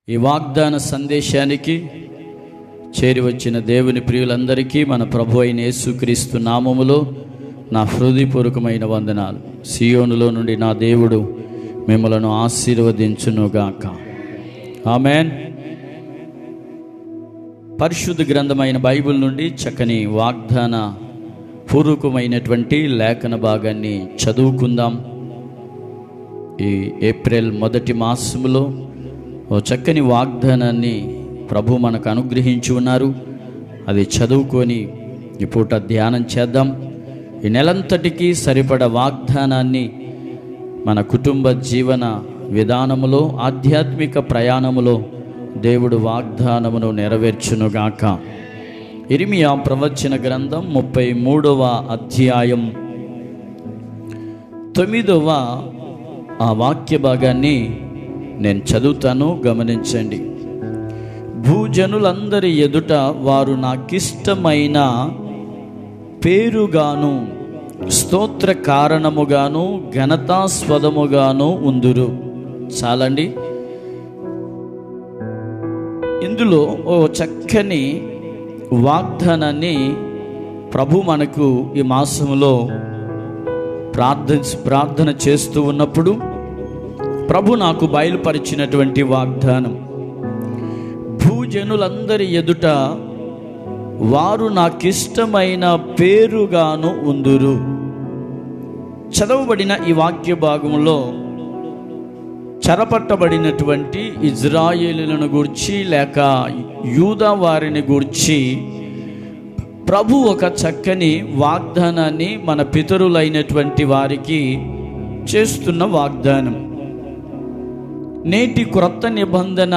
ఈ వాగ్దాన సందేశానికి చేరి వచ్చిన దేవుని ప్రియులందరికీ మన ప్రభు అయిన యేసుక్రీస్తు నామములో నా హృదయపూర్వకమైన వందనాలు. సియోనులో నుండి నా దేవుడు మిమ్మలను ఆశీర్వదించునుగాక. ఆమెన్. పరిశుద్ధ గ్రంథమైన బైబిల్ నుండి చక్కని వాగ్దాన పూర్వకమైనటువంటి లేఖన భాగాన్ని చదువుకుందాం. ఈ ఏప్రిల్ మొదటి మాసములో ఓ చక్కని వాగ్దానాన్ని ప్రభు మనకు అనుగ్రహించి ఉన్నారు. అది చదువుకొని ఈ పూట ధ్యానం చేద్దాం. ఈ నెలంతటికీ సరిపడ వాగ్దానాన్ని మన కుటుంబ జీవన విధానములో, ఆధ్యాత్మిక ప్రయాణములో దేవుడు వాగ్దానమును నెరవేర్చునుగాక. ఇర్మియా ప్రవచన గ్రంథం 33వ అధ్యాయం 9వ ఆ వాక్య భాగాన్ని నేను చదువుతాను, గమనించండి. భూజనులందరి ఎదుట వారు నాకిష్టమైన పేరుగాను స్తోత్ర కారణముగాను ఘనతాస్పదముగాను ఉందురు. చాలండి. ఇందులో ఓ చక్కని వాగ్దానాన్ని ప్రభు మనకు ఈ మాసములో ప్రార్థన చేస్తూ ఉన్నప్పుడు ప్రభు నాకు బయలుపరిచినటువంటి వాగ్దానం, భూజనులందరి ఎదుట వారు నాకిష్టమైన పేరుగాను ఉందురు. చదవబడిన ఈ వాక్య భాగంలో చెరపట్టబడినటువంటి ఇజ్రాయేలులను గూర్చి లేక యూదా వారిని గూర్చి ప్రభు ఒక చక్కని వాగ్దానాన్ని మన పితరులైనటువంటి వారికి చేస్తున్న వాగ్దానం. నేటి క్రొత్త నిబంధన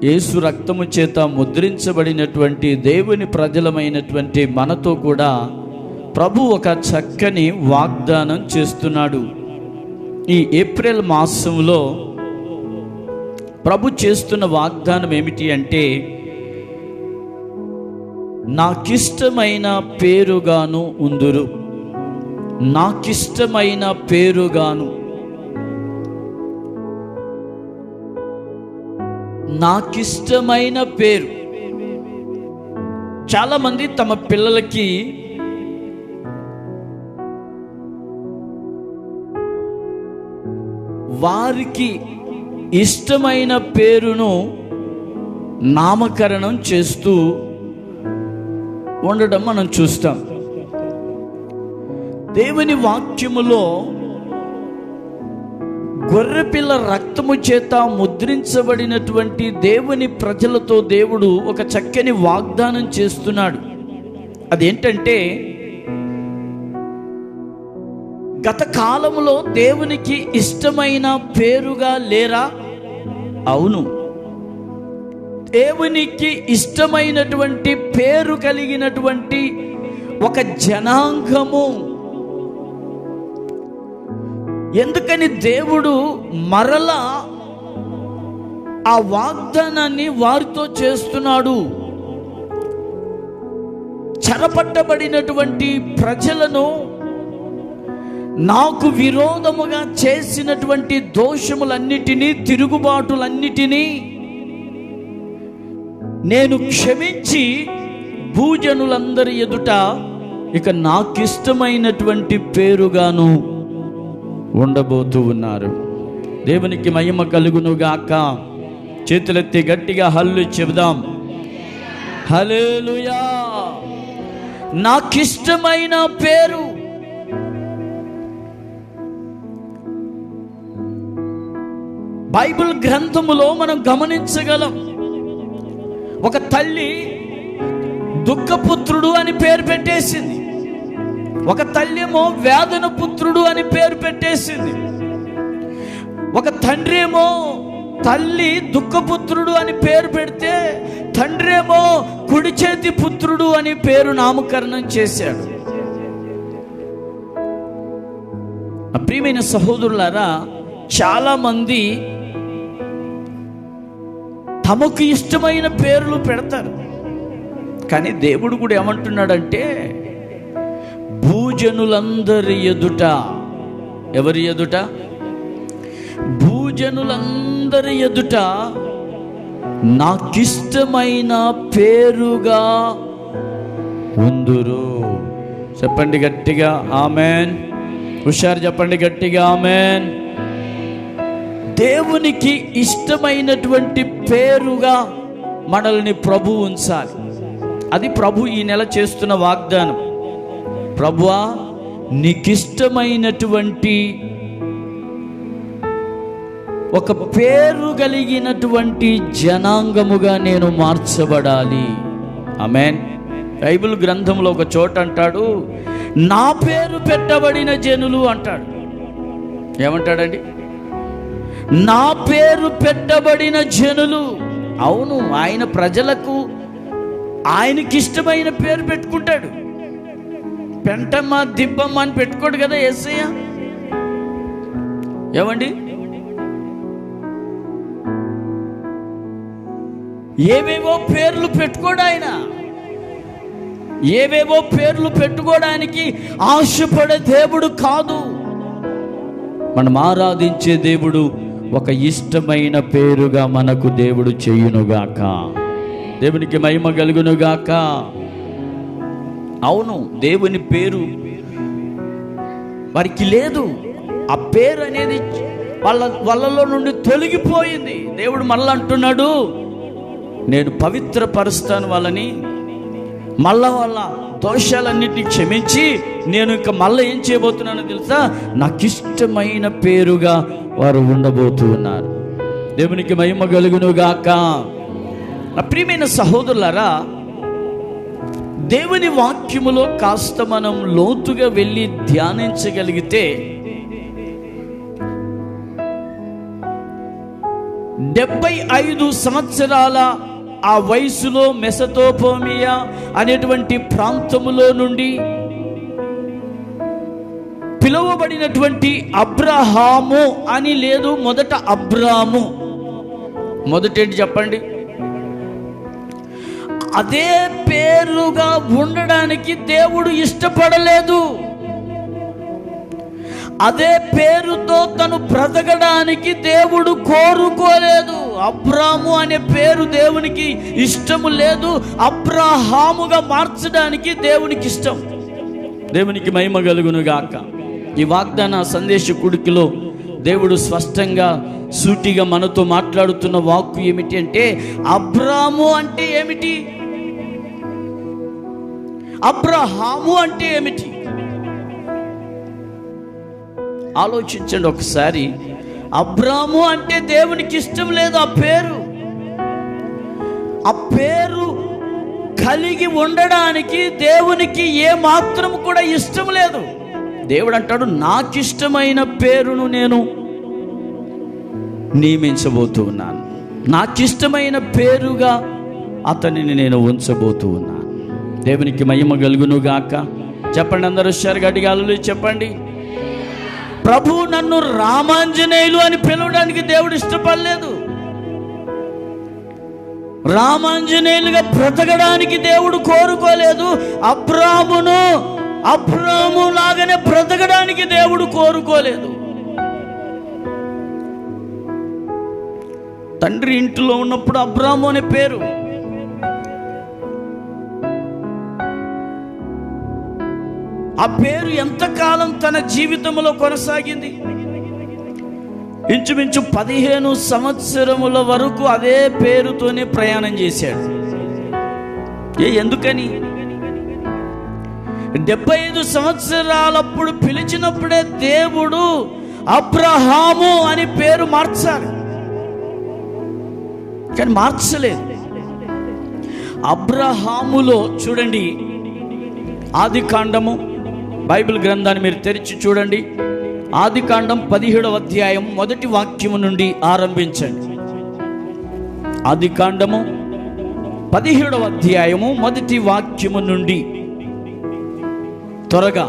యేసు రక్తము చేత ముద్రించబడినటువంటి దేవుని ప్రజలమైనటువంటి మనతో కూడా ప్రభు ఒక చక్కని వాగ్దానం చేస్తున్నాడు. ఈ ఏప్రిల్ మాసంలో ప్రభు చేస్తున్న వాగ్దానం ఏమిటి అంటే, నాకిష్టమైన పేరుగాను ఉందురు. నాకిష్టమైన పేరుగాను. నాకిష్టమైన పేరు. చాలామంది తమ పిల్లలకి వారికి ఇష్టమైన పేరును నామకరణం చేస్తూ ఉండడం మనం చూస్తాం. దేవుని వాక్యములో గొర్రెపిల్ల రక్తము చేత ముద్రించబడినటువంటి దేవుని ప్రజలతో దేవుడు ఒక చక్కని వాగ్దానం చేస్తున్నాడు. అదేంటంటే, గత కాలంలో దేవునికి ఇష్టమైన పేరుగా లేరా? అవును. దేవునికి ఇష్టమైనటువంటి పేరు కలిగినటువంటి ఒక జనాంగము. ఎందుకని దేవుడు మరలా ఆ వాగ్దానాన్ని వారితో చేస్తున్నాడు? చెరపట్టబడినటువంటి ప్రజలను, నాకు విరోధముగా చేసినటువంటి దోషములన్నిటినీ, తిరుగుబాటులన్నిటినీ నేను క్షమించి భూజనులందరి ఎదుట ఇక నాకిష్టమైనటువంటి పేరుగాను ఉండబోతూ ఉన్నారు. దేవునికి మహిమ కలుగునుగాక. చేతులెత్తి గట్టిగా హల్లు చెబుదాం. హల్లెలూయా. నాకిష్టమైన పేరు. బైబిల్ గ్రంథములో మనం గమనించగలం. ఒక తల్లి దుఃఖపుత్రుడు అని పేరు పెట్టేసింది. ఒక తల్లి ఏమో వేదన పుత్రుడు అని పేరు పెట్టేసింది. ఒక తండ్రి ఏమో తల్లి దుఃఖపుత్రుడు అని పేరు పెడితే, తండ్రి ఏమో కుడి చేతి పుత్రుడు అని పేరు నామకరణం చేశాడు. ప్రియమైన సహోదరులారా, చాలామంది తమకు ఇష్టమైన పేర్లు పెడతారు. కానీ దేవుడు కూడా ఏమంటున్నాడంటే, భూజనులందరి ఎదుట. ఎవరి ఎదుట? బహుజనులందరి ఎదుట నాకిష్టమైన పేరుగా ఉందురు. చెప్పండి గట్టిగా ఆమెన్. హుషారు చెప్పండి గట్టిగా ఆమెన్. దేవునికి ఇష్టమైనటువంటి పేరుగా మనల్ని ప్రభు ఉంచాలి. అది ప్రభు ఈ నెల చేస్తున్న వాగ్దానం. ప్రభువా, నీకిష్టమైనటువంటి ఒక పేరు కలిగినటువంటి జనాంగముగా నేను మార్చబడాలి. ఆమేన్. బైబిల్ గ్రంథంలో ఒక చోట అంటాడు, నా పేరు పెట్టబడిన జనులు అంటాడు. ఏమంటాడండి? నా పేరు పెట్టబడిన జనులు. అవును, ఆయన ప్రజలకు ఆయనకి ఇష్టమైన పేరు పెట్టుకుంటాడు. పెంటమ్మ దిబ్బమ్మ అని పెట్టుకోడు కదా యేసయ్య. ఏమండి? ఏవేవో పేర్లు పెట్టుకోడు ఆయన. ఏవేవో పేర్లు పెట్టుకోవడానికి ఆశపడే దేవుడు కాదు. మనం ఆరాధించే దేవుడు ఒక ఇష్టమైన పేరుగా మనకు దేవుడు చేయునుగాక. దేవునికి మహిమ కలుగునుగాక. అవును, దేవుని పేరు వారికి లేదు. ఆ పేరు అనేది వాళ్ళలో నుండి తొలగిపోయింది. దేవుడు మళ్ళీ అంటున్నాడు, నేను పవిత్రపరుస్తాను వాళ్ళని, మళ్ళా వాళ్ళ దోషాలన్నిటిని క్షమించి నేను ఇంకా మళ్ళీ ఏం చేయబోతున్నానో తెలుసా, నాకు ఇష్టమైన పేరుగా వారు ఉండబోతూ ఉన్నారు. దేవునికి మహిమ కలుగునుగాక. నా ప్రియమైన సహోదరులారా, దేవుని వాక్యములో కాస్త మనం లోతుగా వెళ్ళి ధ్యానించగలిగితే 75 సంవత్సరాల ఆ వయసులో మెసొపొతామియా అనేటువంటి ప్రాంతములో నుండి పిలువబడినటువంటి అబ్రహాము అని లేదు, మొదట అబ్రాము. మొదటేంటి చెప్పండి? అదే పేరుగా ఉండడానికి దేవుడు ఇష్టపడలేదు. అదే పేరుతో తను బ్రతకడానికి దేవుడు కోరుకోలేదు. అబ్రాము అనే పేరు దేవునికి ఇష్టము లేదు. అబ్రహాముగా మార్చడానికి దేవునికి ఇష్టం. దేవునికి మహిమ కలుగునుగాక. ఈ వాగ్దాన సందేశకుడికిలో దేవుడు స్పష్టంగా సూటిగా మనతో మాట్లాడుతున్న వాక్కు ఏమిటి అంటే, అబ్రాము అంటే ఏమిటి, అబ్రహాము అంటే ఏమిటి? ఆలోచించండి ఒకసారి. అబ్రాము అంటే దేవునికి ఇష్టం లేదు. ఆ పేరు కలిగి ఉండడానికి దేవునికి ఏ మాత్రం కూడా ఇష్టం లేదు. దేవుడు అంటాడు, నాకు ఇష్టమైన పేరును నేను నియమించబోతూ ఉన్నాను. నాకు ఇష్టమైన పేరుగా అతనిని నేను ఉంచబోతూ ఉన్నాను. దేవునికి మహిమ కలుగునుగాక. చెప్పండి అందరూ గట్టిగా చెప్పండి. ప్రభు నన్ను రామాంజనేయులు అని పిలవడానికి దేవుడు ఇష్టపడలేదు. రామాంజనేయులుగా బ్రతకడానికి దేవుడు కోరుకోలేదు. అబ్రాము లాగానే బ్రతకడానికి దేవుడు కోరుకోలేదు. తండ్రి ఇంట్లో ఉన్నప్పుడు అబ్రాము అనే పేరు, ఆ పేరు ఎంతకాలం తన జీవితంలో కొనసాగింది? ఇంచుమించు 15 సంవత్సరముల వరకు అదే పేరుతోనే ప్రయాణం చేశాడు. ఎందుకని? 75 సంవత్సరాలప్పుడు పిలిచినప్పుడే దేవుడు అబ్రహాము అని పేరు మార్చాలి, కానీ మార్చలేదు. అబ్రహాములో చూడండి, ఆదికాండము బైబిల్ గ్రంథాన్ని మీరు తెరిచి చూడండి. ఆదికాండం 17వ అధ్యాయం మొదటి వాక్యము నుండి ఆరంభించండి. ఆదికాండము 17వ అధ్యాయము మొదటి వాక్యము నుండి త్వరగా.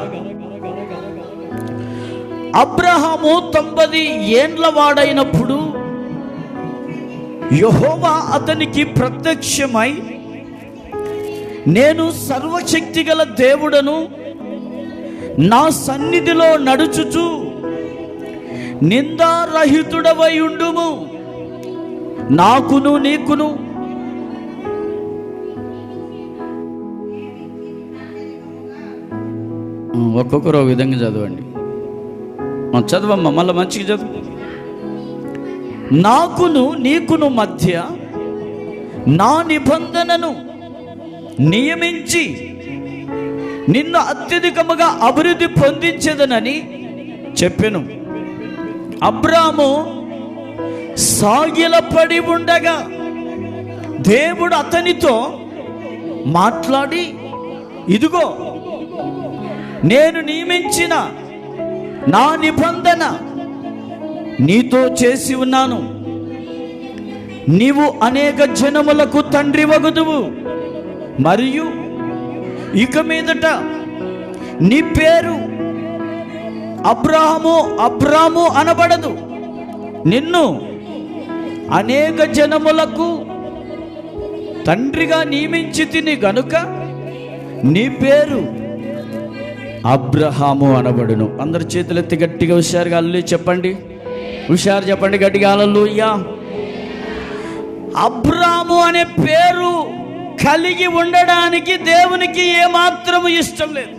అబ్రహాము 90 ఏండ్ల వాడైనప్పుడు యెహోవా అతనికి ప్రత్యక్షమై, నేను సర్వశక్తి గల దేవుడను, నా సన్నిధిలో నడుచుచు నిందారహితుడవై ఉండుము, నాకును నీకును ఒక్కొక్కరు ఒక విధంగా చదవండి. చదవమ్మా, మళ్ళీ మంచిగా చదువు. నాకును నీకును మధ్య నా నిబంధనను నియమించి నిన్ను అత్యధికముగా అభివృద్ధి పొందించదనని చెప్పెను. అబ్రాము సాగిలపడి ఉండగా దేవుడు అతనితో మాట్లాడి, ఇదిగో నేను నియమించిన నా నిబంధన నీతో చేసి ఉన్నాను. నీవు అనేక జనములకు తండ్రి వగుదువు, మరియు ఇక మీదట నీ పేరు అబ్రాము అనబడదు. నిన్ను అనేక జనములకు తండ్రిగా నియమించి తిని గనుక నీ పేరు అబ్రహాము అనబడును. అందరి చేతులెత్తి గట్టిగా హుషారుగా హల్లెలూయా చెప్పండి. హుషారు చెప్పండి గట్టిగా హల్లెలూయా. అబ్రాము అనే పేరు కలిగి ఉండడానికి దేవునికి ఏమాత్రం ఇష్టం లేదు.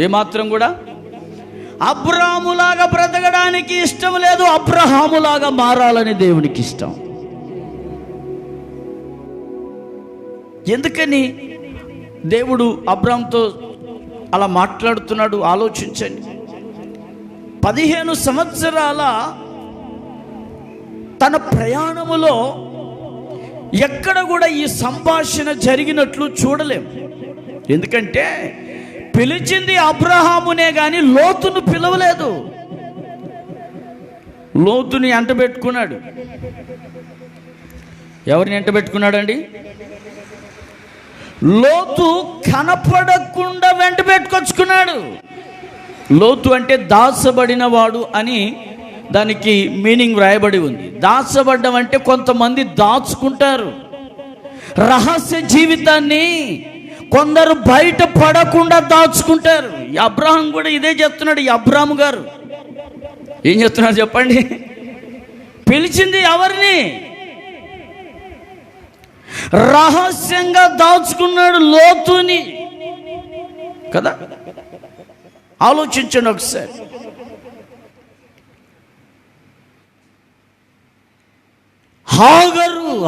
ఏమాత్రం కూడా అబ్రాములాగా బ్రతకడానికి ఇష్టం లేదు. అబ్రహాములాగా మారాలని దేవునికి ఇష్టం. ఎందుకని దేవుడు అబ్రాముతో అలా మాట్లాడుతున్నాడు ఆలోచించండి. 15 సంవత్సరాల తన ప్రయాణములో ఎక్కడ కూడా ఈ సంభాషణ జరిగినట్లు చూడలేం. ఎందుకంటే పిలిచింది అబ్రహామునే కానీ లోతును పిలవలేదు. లోతుని ఎంట పెట్టుకున్నాడు. ఎవరిని ఎంట పెట్టుకున్నాడండి? లోతు కనపడకుండా వెంట పెట్టుకొచ్చుకున్నాడు. లోతు అంటే దాచబడినవాడు అని దానికి మీనింగ్ వ్రాయబడి ఉంది. దాచబడ్డం అంటే కొంతమంది దాచుకుంటారు రహస్య జీవితాన్ని, కొందరు బయట పడకుండా దాచుకుంటారు. ఈ అబ్రహాం కూడా ఇదే చెప్తున్నాడు. ఈ అబ్రాము గారు ఏం చెప్తున్నారు చెప్పండి? పిలిచింది ఎవరిని? రహస్యంగా దాచుకున్నాడు లోతుని కదా. ఆలోచించండి ఒకసారి.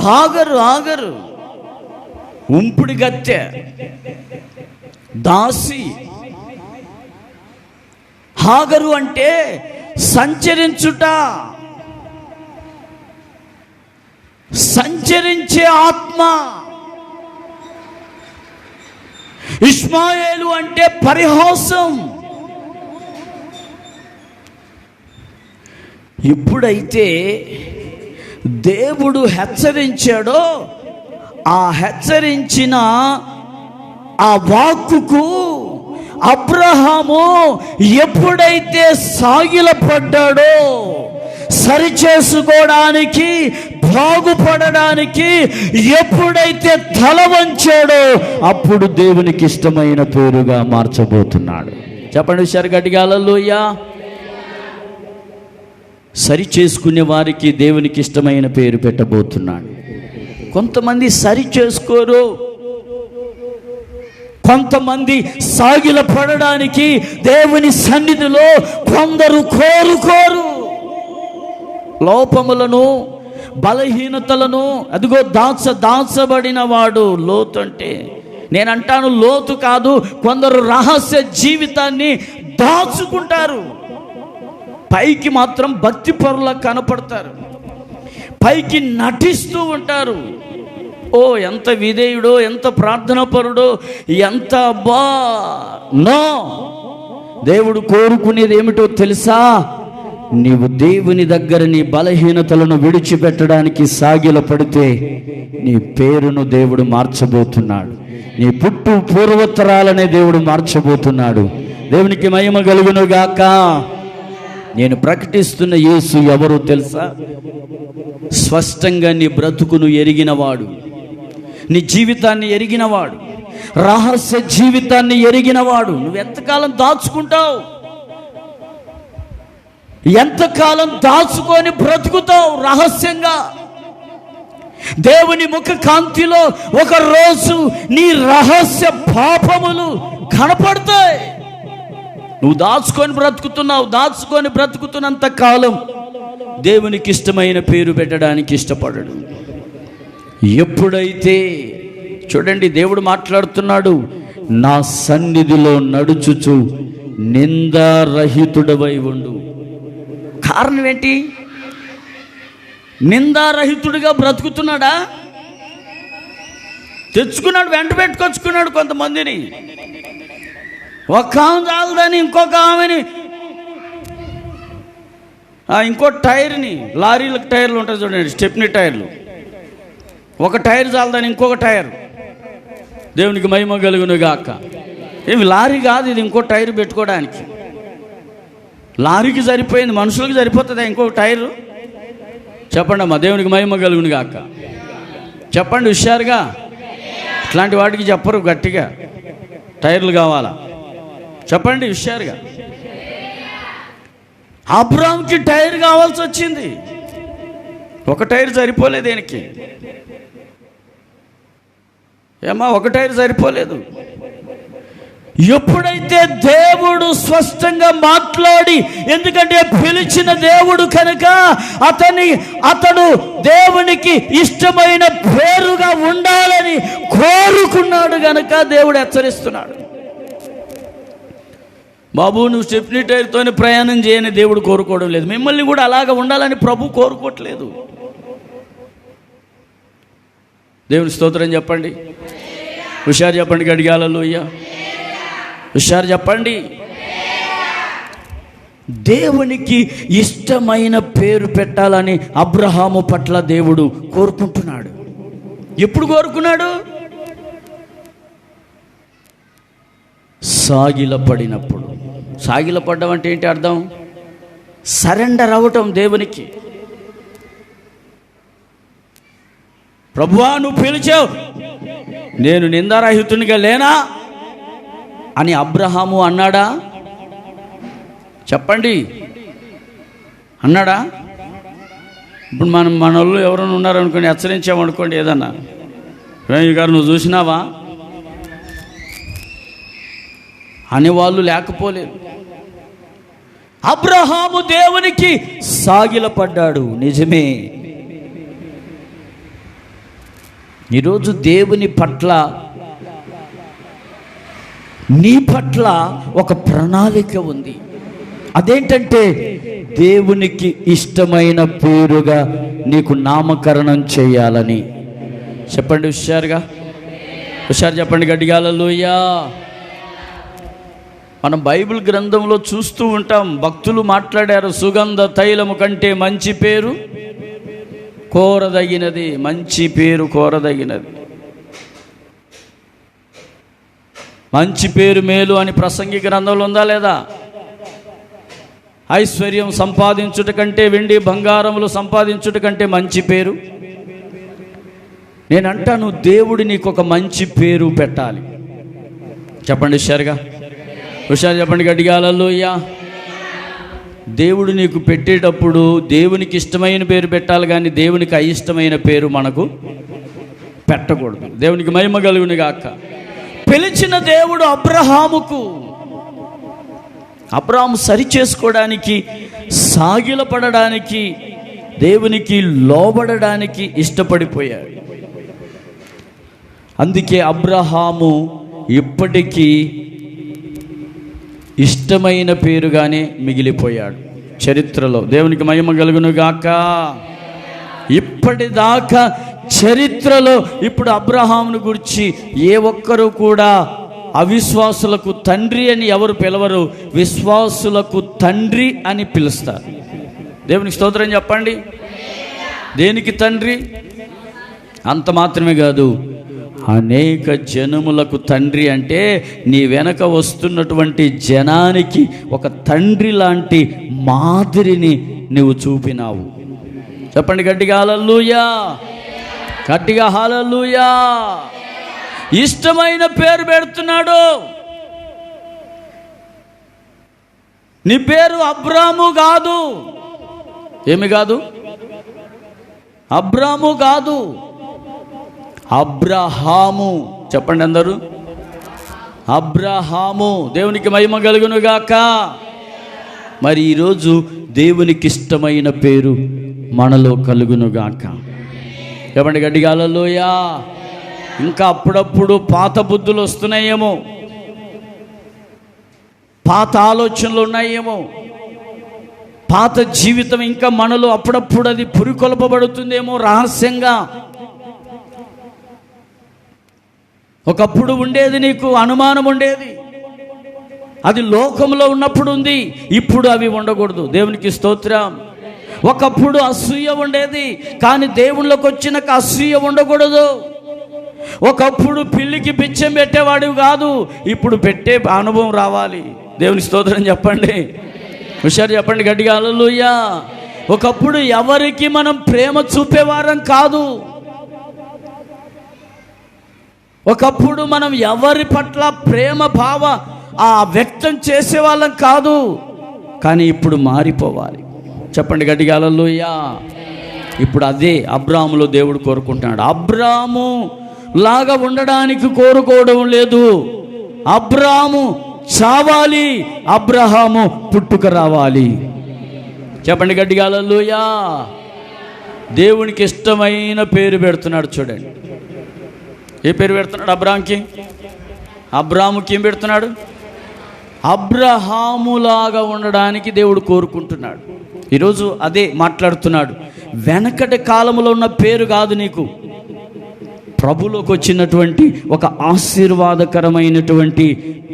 హాగరు ఉంపుడి గత్తె, దాసి. హాగరు అంటే సంచరించుట, సంచరించే ఆత్మ. ఇష్మాయేలు అంటే పరిహాసం. ఎప్పుడైతే దేవుడు హెచ్చరించాడో ఆ హెచ్చరించిన ఆ వాక్కుకు అబ్రహాము ఎప్పుడైతే సాగిలపడ్డాడో, సరిచేసుకోవడానికి బాగుపడడానికి ఎప్పుడైతే తల వంచాడో అప్పుడు దేవునికి ఇష్టమైన పేరుగా మార్చబోతున్నాడు. చెప్పండి సార్ గట్టిగా హల్లెలూయా. సరి చేసుకునే వారికి దేవునికి ఇష్టమైన పేరు పెట్టబోతున్నాడు. కొంతమంది సరి చేసుకోరు, కొంతమంది సాగిల పడడానికి దేవుని సన్నిధిలో కొందరు కోరుకోరు. లోపములను బలహీనతలను అదిగో దాచబడిన వాడు లోతు. అంటే నేనంటాను లోతు కాదు, కొందరు రహస్య జీవితాన్ని దాచుకుంటారు. పైకి మాత్రం భక్తి పరులా కనపడతారు, పైకి నటిస్తూ ఉంటారు. ఓ ఎంత విధేయుడో, ఎంత ప్రార్థన పరుడో, ఎంత నో. దేవుడు కోరుకునేది ఏమిటో తెలుసా? నీవు దేవుని దగ్గర నీ బలహీనతలను విడిచిపెట్టడానికి సాగిల పడితే నీ పేరును దేవుడు మార్చబోతున్నాడు. నీ పుట్టు పూర్వోత్తరాలనే దేవుడు మార్చబోతున్నాడు. దేవునికి మహిమ కలుగును గాక. నేను ప్రకటిస్తున్న యేసు ఎవరో తెలుసా? స్పష్టంగా నీ బ్రతుకును ఎరిగినవాడు, నీ జీవితాన్ని ఎరిగినవాడు, రహస్య జీవితాన్ని ఎరిగినవాడు. నువ్వు ఎంతకాలం దాచుకుంటావు? ఎంతకాలం దాచుకొని బ్రతుకుతావు రహస్యంగా? దేవుని ముఖ కాంతిలో ఒక రోజు నీ రహస్య పాపములు కనపడతాయి. నువ్వు దాచుకొని బ్రతుకుతున్నంత కాలం దేవునికి ఇష్టమైన పేరు పెట్టడానికి ఇష్టపడడు. ఎప్పుడైతే చూడండి, దేవుడు మాట్లాడుతున్నాడు, నా సన్నిధిలో నడుచుచు నిందారహితుడవై ఉండు. కారణం ఏంటి? నిందారహితుడిగా బ్రతుకుతున్నాడా? తెచ్చుకున్నాడు, వెంట పెట్టుకొచ్చుకున్నాడు కొంతమందిని. ఒక ఆమె చాలదని ఇంకొక ఆమెని, ఇంకో టైర్ని, లారీలకు టైర్లు ఉంటాయి చూడండి, స్టెప్నీ టైర్లు, ఒక టైర్ చాలదని ఇంకొక టైర్. దేవునికి మహిమ కలుగును గాక. ఏమి లారీ కాదు ఇది, ఇంకో టైర్ పెట్టుకోవడానికి. లారీకి సరిపోయింది, మనుషులకు సరిపోతుందా ఇంకొక టైరు? చెప్పండి అమ్మా, దేవునికి మహిమ కలుగును గాక. చెప్పండి హుషారుగా. ఇట్లాంటి వాటికి చెప్పరు గట్టిగా, టైర్లు కావాలా? చెప్పండి హుషారుగా. అబ్రాహాముకి టైర్ కావాల్సి వచ్చింది, ఒక టైర్ సరిపోలేదు దీనికి. ఏమా, ఒక టైర్ సరిపోలేదు. ఎప్పుడైతే దేవుడు స్పష్టంగా మాట్లాడి, ఎందుకంటే పిలిచిన దేవుడు కనుక అతడు దేవునికి ఇష్టమైన పేరుగా ఉండాలని కోరుకున్నాడు కనుక దేవుడు హెచ్చరిస్తున్నాడు. బాబు, నువ్వు స్టెప్నీ టైర్తోనే ప్రయాణం చేయని దేవుడు కోరుకోవడం లేదు. మిమ్మల్ని కూడా అలాగ ఉండాలని ప్రభు కోరుకోవట్లేదు. దేవుని స్తోత్రం చెప్పండి, హుషారు చెప్పండి, గట్టిగా హల్లెలూయా, హుషారు చెప్పండి. దేవునికి ఇష్టమైన పేరు పెట్టాలని అబ్రహాము పట్ల దేవుడు కోరుకుంటున్నాడు. ఎప్పుడు కోరుకున్నాడు? సాగిలపడినప్పుడు. సాగిలపడ్డం అంటే ఏంటి అర్థం? సరెండర్ అవ్వటం దేవునికి. ప్రభువా, నువ్వు పిలిచావు, నేను నిందారహితునిగా లేనా అని అబ్రహాము అన్నాడా? చెప్పండి, అన్నాడా? ఇప్పుడు మన వాళ్ళు ఎవరైనా ఉన్నారనుకోండి, హెచ్చరించామనుకోండి, ఏదన్నా, రేణు గారు నువ్వు చూసినావా అనేవాళ్ళు లేకపోలేదు. అబ్రహాము దేవునికి సాగిలపడ్డాడు, నిజమే. ఈరోజు దేవుని పట్ల, నీ పట్ల ఒక ప్రణాళిక ఉంది. అదేంటంటే దేవునికి ఇష్టమైన పేరుగా నీకు నామకరణం చేయాలని. చెప్పండి హుషారుగా, హుషారు చెప్పండి, గట్టిగా హల్లెలూయా. మనం బైబిల్ గ్రంథంలో చూస్తూ ఉంటాం, భక్తులు మాట్లాడారు, సుగంధ తైలము కంటే మంచి పేరు కోరదగినది, మంచి పేరు కోరదగినది, మంచి పేరు మేలు అని ప్రసంగి గ్రంథంలో ఉందా లేదా? ఐశ్వర్యం సంపాదించుట కంటే, వెండి బంగారములు సంపాదించుట కంటే మంచి పేరు. నేనంటాను, దేవుడు నీకు ఒక మంచి పేరు పెట్టాలి. చెప్పండి హుషారుగా, హుషారు చెప్పండి, గట్టిగా హల్లెలూయా. దేవుడు నీకు పెట్టేటప్పుడు దేవునికి ఇష్టమైన పేరు పెట్టాలి, కానీ దేవునికి అయిష్టమైన పేరు మనకు పెట్టకూడదు. దేవునికి మహిమ కలుగును గాక. పిలిచిన దేవుడు అబ్రహాము సరి చేసుకోవడానికి, సాగిలపడడానికి, దేవునికి లోబడడానికి ఇష్టపడిపోయాడు. అందుకే అబ్రహాము ఇప్పటికీ ఇష్టమైన పేరుగానే మిగిలిపోయాడు చరిత్రలో. దేవునికి మహిమ కలుగును గాక. ఇప్పటిదాకా చరిత్రలో ఇప్పుడు అబ్రహామును గురించి ఏ ఒక్కరు కూడా అవిశ్వాసులకు తండ్రి అని ఎవరు పిలవరు, విశ్వాసులకు తండ్రి అని పిలుస్తారు. దేవునికి స్తోత్రం చెప్పండి. దేనికి తండ్రి? అంత మాత్రమే కాదు, అనేక జనములకు తండ్రి. అంటే నీ వెనక వస్తున్నటువంటి జనానికి ఒక తండ్రి లాంటి మాదిరిని నువ్వు చూపినావు. చెప్పండి గట్టిగా హల్లెలూయా, గట్టిగా హల్లెలూయా. ఇష్టమైన పేరు పెడుతున్నాడు. నీ పేరు అబ్రాము కాదు. ఏమి కాదు? అబ్రాము కాదు, అబ్రహాము. చెప్పండి అందరూ, అబ్రహాము. దేవునికి మహిమ కలుగును గాక. మరి ఈరోజు దేవునికి ఇష్టమైన పేరు మనలో కలుగును గాక. చెప్పండి గట్టిగా హల్లెలూయా. ఇంకా అప్పుడప్పుడు పాత బుద్ధులు వస్తున్నాయేమో, పాత ఆలోచనలు ఉన్నాయేమో, పాత జీవితం ఇంకా మనలో అప్పుడప్పుడు అది పురికొల్పబడుతుందేమో రహస్యంగా. ఒకప్పుడు ఉండేది, నీకు అనుమానం ఉండేది, అది లోకంలో ఉన్నప్పుడు ఉంది, ఇప్పుడు అవి ఉండకూడదు. దేవునికి స్తోత్రం. ఒకప్పుడు అసూయ ఉండేది, కానీ దేవుళ్ళకి వచ్చినాక అసూయ ఉండకూడదు. ఒకప్పుడు పిల్లికి పిచ్చం పెట్టేవాడు కాదు, ఇప్పుడు పెట్టే అనుభవం రావాలి. దేవుని స్తోత్రం చెప్పండి, హుషారు చెప్పండి గట్టిగా హల్లెలూయా. ఒకప్పుడు ఎవరికి మనం ప్రేమ చూపేవారం కాదు, ఒకప్పుడు మనం ఎవరి పట్ల ప్రేమ భావ వ్యక్తం చేసేవాళ్ళం కాదు, కానీ ఇప్పుడు మారిపోవాలి. చెప్పండి గట్టిగా హల్లెలూయా. ఇప్పుడు అదే అబ్రాములో దేవుడు కోరుకుంటున్నాడు. అబ్రాము లాగా ఉండడానికి కోరుకోవడం లేదు. అబ్రాము చావాలి, అబ్రహాము పుట్టుక రావాలి. చెప్పండి గట్టిగా హల్లెలూయా. దేవునికి ఇష్టమైన పేరు పెడుతున్నాడు చూడండి. ఏ పేరు పెడుతున్నాడు అబ్రాహాంకి? అబ్రాహాముకి ఏం పెడుతున్నాడు? అబ్రహాములాగా ఉండడానికి దేవుడు కోరుకుంటున్నాడు. ఈరోజు అదే మాట్లాడుతున్నాడు. వెనకటి కాలంలో ఉన్న పేరు కాదు నీకు, ప్రభులోకి వచ్చినటువంటి ఒక ఆశీర్వాదకరమైనటువంటి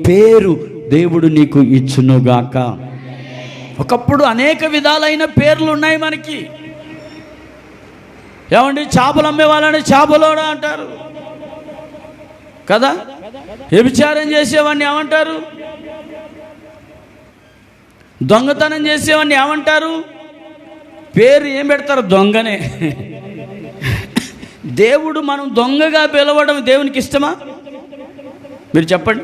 పేరు దేవుడు నీకు ఇచ్చునుగాక. ఒకప్పుడు అనేక విధాలైన పేర్లు ఉన్నాయి మనకి. ఏమండి, చేపలు అమ్మే వాళ్ళని చేపలోడా అంటారు కదా. వ్యభిచారం చేసేవాడిని ఏమంటారు? దొంగతనం చేసేవాడిని ఏమంటారు? పేరు ఏం పెడతారు? దొంగనే. దేవుడు మనం దొంగగా పిలవడం దేవునికి ఇష్టమా? మీరు చెప్పండి.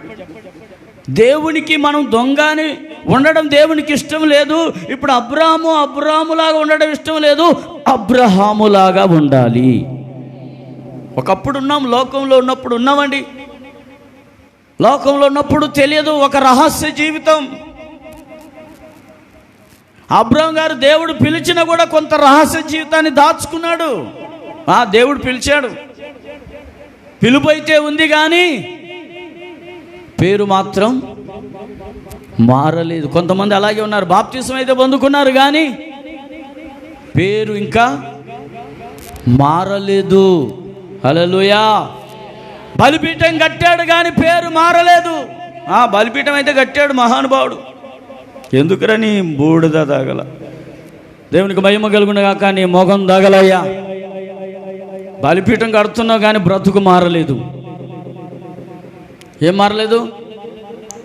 దేవునికి మనం దొంగని ఉండడం దేవునికి ఇష్టం లేదు. ఇప్పుడు అబ్రాహాములాగా ఉండడం ఇష్టం లేదు, అబ్రహాములాగా ఉండాలి. ఒకప్పుడు ఉన్నాం, లోకంలో ఉన్నప్పుడు ఉన్నామండి. లోకంలో ఉన్నప్పుడు తెలియదు, ఒక రహస్య జీవితం. అబ్రాహాం గారు దేవుడు పిలిచినా కూడా కొంత రహస్య జీవితాన్ని దాచుకున్నాడు. దేవుడు పిలిచాడు, పిలుపు అయితే ఉంది, కానీ పేరు మాత్రం మారలేదు. కొంతమంది అలాగే ఉన్నారు, బాప్తిసం అయితే పొందుకున్నారు కానీ పేరు ఇంకా మారలేదు. హల్లెలూయా. బలిపీఠం కట్టాడు కానీ పేరు మారలేదు. బలిపీఠం అయితే కట్టాడు మహానుభావుడు, ఎందుకురా నీ బూడిద దాగల. దేవునికి మహిమ కలుగును గాక. నీ మొగం దాగలయ్యా. బలిపీఠం కడుతున్నావు కానీ బ్రతుకు మారలేదు. ఏం మారలేదు?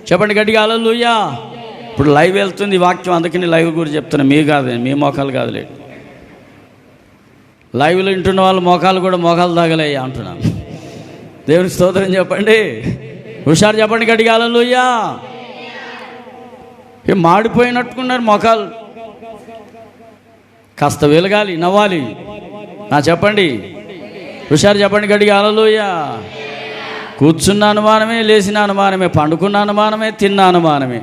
చెప్పండి గట్టిగా హల్లెలూయా. ఇప్పుడు లైవ్ వెళ్తుంది వాక్యం, అందుకని లైవ్ గురించి చెప్తున్నా. మీ కాదు, మీ మోకాలు కాదులే. లైవ్లో వింటున్న వాళ్ళు మోకాలు కూడా మోకాలు తాగలయ్యా అంటున్నాను. దేవునికి స్తోత్రం చెప్పండి, హుషారు చెప్పండి గట్టిగా హల్లెలూయా. ఏం మాడిపోయినట్టుకున్నారు మోకాలు? కాస్త వెలగాలి, నవ్వాలి. చెప్పండి, హుషారు చెప్పండి గట్టిగా హల్లెలూయా. కూర్చున్న అనుమానమే, లేచిన అనుమానమే, పండుకున్న అనుమానమే, తిన్న అనుమానమే.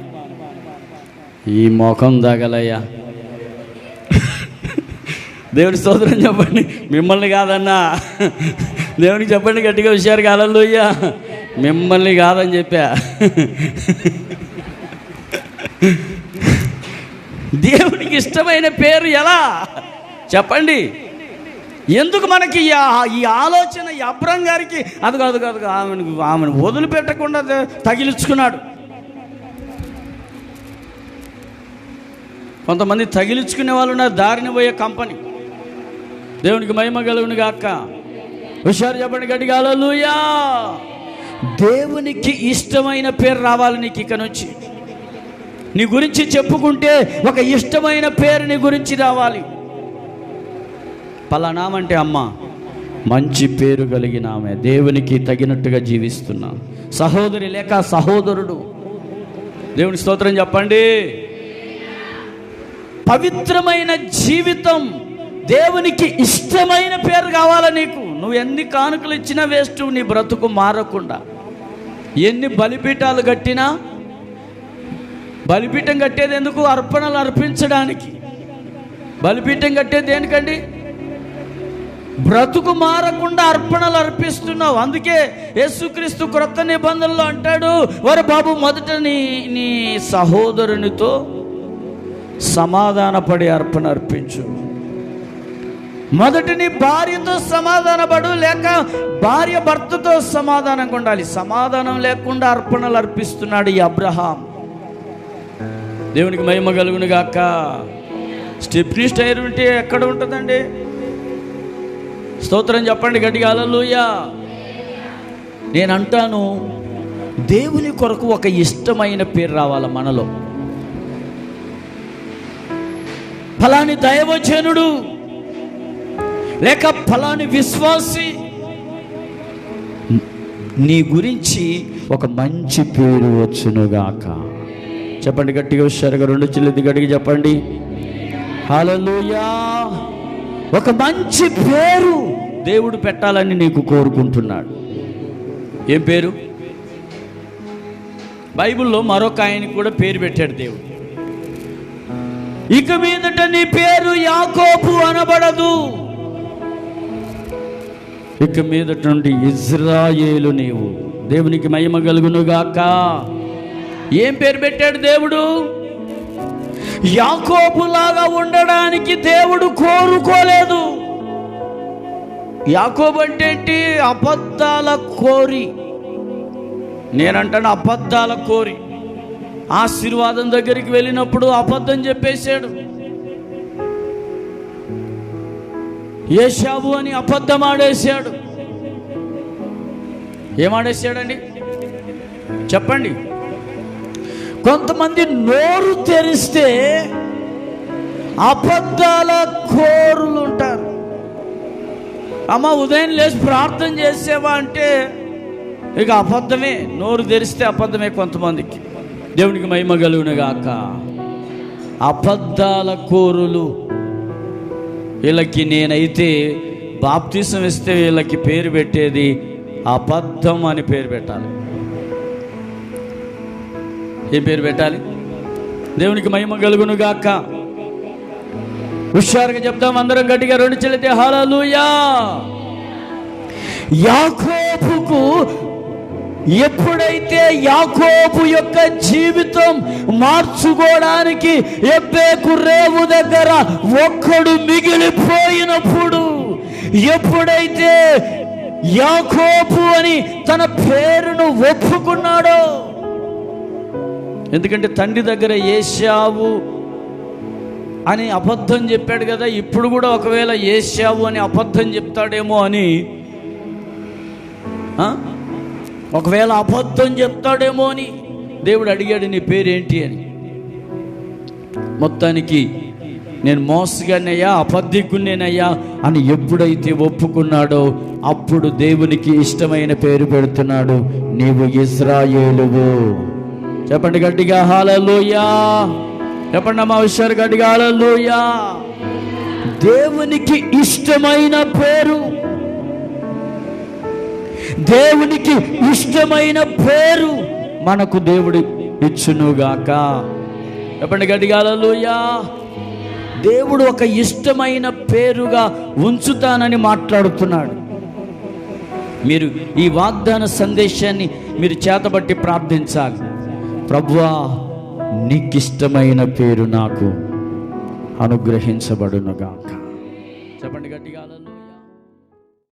ఈ మోకం దాగలయ్యా. దేవుని స్తోత్రం చెప్పండి. మిమ్మల్ని కాదన్నా, దేవునికి చెప్పండి గట్టిగా, హుషారు హల్లెలూయా. మిమ్మల్ని కాదని చెప్పా. దేవునికి ఇష్టమైన పేరు ఎలా చెప్పండి? ఎందుకు మనకి ఈ ఆలోచన? ఈ అబ్రాహాం గారికి అది కాదు, ఆమెను వదిలిపెట్టకుండా తగిలించుకున్నాడు. కొంతమంది తగిలించుకునే వాళ్ళు ఉన్నారు, దారిని పోయే కంపెనీ. దేవునికి మహిమ కలుగును గాక. హుషారు చెప్పండి గట్టిగా హల్లెలూయా. దేవునికి ఇష్టమైన పేరు రావాలి నీకు. ఇక నుంచి నీ గురించి చెప్పుకుంటే ఒక ఇష్టమైన పేరు నీ గురించి రావాలి. పలానామంటే అమ్మ మంచి పేరు కలిగిన ఆమె, దేవునికి తగినట్టుగా జీవిస్తున్నా. సహోదరి లేక సహోదరుడు, దేవుని స్తోత్రం చెప్పండి. పవిత్రమైన జీవితం, దేవునికి ఇష్టమైన పేరు కావాలా నీకు? నువ్వు ఎన్ని కానుకలు ఇచ్చినా వేస్ట్, నీ బ్రతుకు మారకుండా. ఎన్ని బలిపీఠాలు కట్టినా, బలిపీఠం కట్టేది ఎందుకు? అర్పణలు అర్పించడానికి. బలిపీఠం కట్టేది దేనికండి? బ్రతుకు మారకుండా అర్పణలు అర్పిస్తున్నావు. అందుకే యేసుక్రీస్తు క్రొత్త నిబంధనలో అంటాడు, వరే బాబు, మొదట నీ సహోదరునితో సమాధానపడి అర్పణ అర్పించు. మొదటి నీ భార్యతో సమాధానపడు, లేక భార్య భర్తతో సమాధానంగా ఉండాలి. సమాధానం లేకుండా అర్పణలు అర్పిస్తున్నాడు ఈ అబ్రహాం. దేవునికి మహిమ కలుగును గాక. స్టెప్నీ స్టైర్ ఉంటే ఎక్కడ ఉంటుందండి? స్తోత్రం చెప్పండి గట్టిగా, హల్లెలూయా. నేను అంటాను, దేవుని కొరకు ఒక ఇష్టమైన పేరు రావాలి మనలో. ఫలాని దైవజనుడు, లేక ఫలాని విశ్వాసి, నీ గురించి ఒక మంచి పేరు వచ్చునుగాక. చెప్పండి గట్టిగా, హుషారుగా, రెండు చిల్లిది గట్టిగా చెప్పండి, హల్లెలూయా. ఒక మంచి పేరు దేవుడు పెట్టాలని నీకు కోరుకుంటున్నాడు. ఏం పేరు? బైబిల్లో మరొక ఆయనకి కూడా పేరు పెట్టాడు దేవుడు. ఇక మీదట నీ పేరు యాకోబు అనబడదు, ఇక మీదట నుండి ఇజ్రాయేలు నీవు. దేవునికి మహిమ కలుగునుగాక. ఏం పేరు పెట్టాడు దేవుడు? యాకోబులాగా ఉండడానికి దేవుడు కోరుకోలేదు. యాకోబు అంటే ఏంటి? అబద్ధాల కోరి. నేనంటాను అబద్ధాల కోరి. ఆశీర్వాదం దగ్గరికి వెళ్ళినప్పుడు అబద్ధం చెప్పేశాడు. ఏశావు అని అబద్ధం ఆడేశాడు. ఏమాడేశాడండి చెప్పండి? కొంతమంది నోరు తెరిస్తే అబద్ధాల కోరులు ఉంటారు. అమ్మ, ఉదయం లేచి ప్రార్థన చేసేవా అంటే ఇక అబద్ధమే. నోరు తెరిస్తే అబద్ధమే కొంతమందికి. దేవునికి మహిమ కలుగునుగాక. అబద్ధాల కోరులు. వీళ్ళకి నేనైతే బాప్తిసం ఇస్తే వీళ్ళకి పేరు పెట్టేది అబద్ధం అని పేరు పెట్టాలి. ఏం పేరు పెట్టాలి? దేవునికి మహిమ కలుగునుగాక. హుషారుగా చెప్తాం అందరం గట్టిగా, రెండు చెల్లితే హల్లెలూయా. యాకోబుకు ఎప్పుడైతే యాకోబు యొక్క జీవితం మార్చుకోవడానికి ఎబ్బేకు రేవు దగ్గర ఒక్కడు మిగిలిపోయినప్పుడు, ఎప్పుడైతే యాకోబు అని తన పేరును ఒప్పుకున్నాడో, ఎందుకంటే తండ్రి దగ్గర ఏశావు అని అబద్ధం చెప్పాడు కదా, ఇప్పుడు కూడా ఒకవేళ ఏశావు అని అబద్ధం చెప్తాడేమో అని, ఒకవేళ అబద్ధం చెప్తాడేమో అని దేవుడు అడిగాడు, నీ పేరేంటి అని. మొత్తానికి నేను మోసగానయ్యా, అబద్ధికునేనయ్యా అని ఎప్పుడైతే ఒప్పుకున్నాడో అప్పుడు దేవునికి ఇష్టమైన పేరు పెడుతున్నాడు, నీవు ఇశ్రాయేలువు. చెప్పండి గట్టిగా హల్లెలూయా. చెప్పండి అమ్మా, హుషారు గట్టిగా హల్లెలూయా. దేవునికి ఇష్టమైన పేరు, దేవునికి ఇష్టమైన పేరు మనకు దేవుడు ఇచ్చునుగాక. చెప్పండి గట్టిగా హల్లెలూయా. దేవుడు ఒక ఇష్టమైన పేరుగా ఉంచుతానని మాట్లాడుతున్నాడు. మీరు ఈ వాగ్దాన సందేశాన్ని మీరు చేతబట్టి ప్రార్థించాలి. ప్రభువా, నీకిష్టమైన పేరు నాకు అనుగ్రహించబడునుగాక. చెప్పండి గట్టిగా హల్లెలూయా.